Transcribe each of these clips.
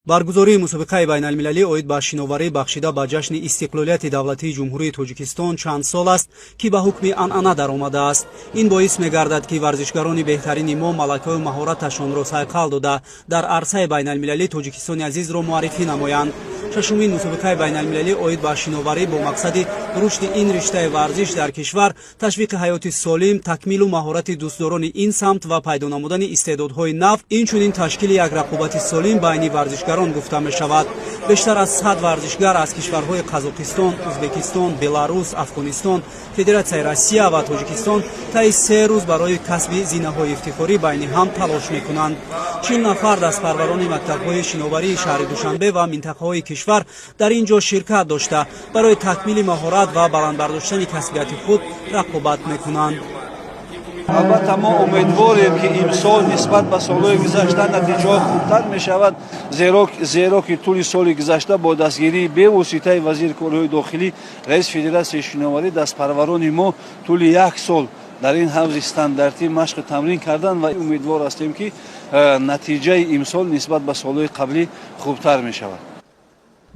баргузории мусобиқаи байналмилалӣ оид ба шиноварӣ бахшида ба ҷашни истиқлолияти давлатии ҷумҳурии Тоҷикистон чанд сол аст, ки ба ҳукми анъана даромадааст. Ин боис мегардад, ки варзишгарони беҳтарини мо малакаҳои маҳораташонро сайқал дода, дар арсаи байналмилалӣ Тоҷикистони азизро муаррифӣ намоянд. шашумин мусобиқаи байналмилалӣ оид ба шиноварӣ бо мақсади рушди ин риштаи варзиш дар кишвар, ташвиқи ҳаёти солим, такмилу маҳорати дӯстдорони ин самт ва пайдо намудани истеъдодҳои нав, инчунин ташкили як рақобати солим байни варзишгарон гуфта мешавад. бештар аз 100 варзишгар аз кишварҳои Қазоқистон, Ӯзбекистон, Беларус, Афғонистон, Федератсияи Россия ва Тоҷикистон таи 3 рӯз барои касби зинаҳои ифтихорӣ байни ҳам талош мекунанд. 40 нафар дастпарварони мактабҳои шиноварии шаҳри Душанбе ва минтақаҳои кишвар дар ин ҷо ширкат дошта, барои такмили маҳорат ва баландбардоштани касбияти худ рақобат мекунанд. албатта мо умедворем ки имсол нисбат ба солҳои гузашта натиҷаҳо хубтар мешавад, зеро ки тӯли соли гузашта бо дастгирии бевоситаи вазири корҳои дохилӣ раиси Федератсияи шиноварӣ дастпарварони мо тӯли 1 сол дар ин ҳавзи стандартӣ машқи тамрин кардан ва умедвор ҳастем ки натиҷаи имсол нисбат ба солҳои қаблӣ хубтар мешавад.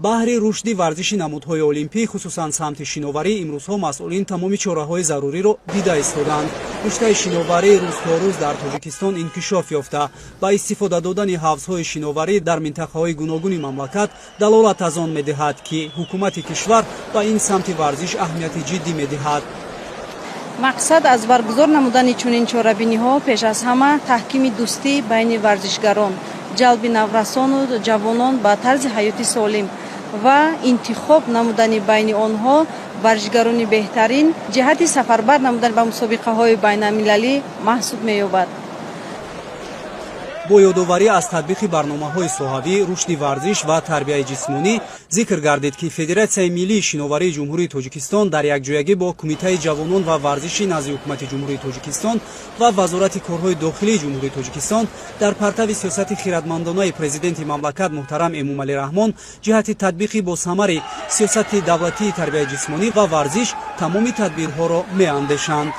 баҳри рушди варзиши намудҳои олимпӣ, хусусан самти шиноварӣ, имрӯзҳо масъулин тамоми чораҳои заруриро дида истоданд. руштаи шиноварӣ рӯз то рӯз дар Тоҷикистон инкишоф ёфта, ба истифода додани ҳавзҳои шиноварӣ дар минтақаҳои гуногуни мамлакат далолат аз он медиҳад, ки ҳукумати кишвар ба ин самти варзиш аҳамияти ҷиддӣ медиҳад. мақсад аз баргузор намудани чунин чорабиниҳо пеш аз ҳама таҳкими дӯстӣ байни варзишгарон, ҷалби наврасону ҷавонон ба тарзи ҳаёти солим ва интихоб намудани байни онҳо варзишгарони беҳтарин ҷиҳати сафарбар намудани ба мусобиқаҳои байналмилалӣ маҳсуб меёбад. бо ёдоварӣ аз татбиқи барномаҳои соҳавӣ, рушди варзиш ва тарбияи ҷисмонӣ зикр гардид, ки Федератсияи миллии шиноварии ҷумҳурии Тоҷикистон дар якҷоягӣ бо Кумитаи ҷавонон ва варзиши назди ҳукумати ҷумҳурии Тоҷикистон ва Вазорати корҳои дохилии ҷумҳурии Тоҷикистон дар партави сиёсати хиратмандонаи президенти мамлакат муҳтарам Эмомалӣ Раҳмон ҷиҳати татбиқи босамари сиёсати давлатии тарбияи ҷисмонӣ ва варзиш тамоми тадбирҳоро меандешанд.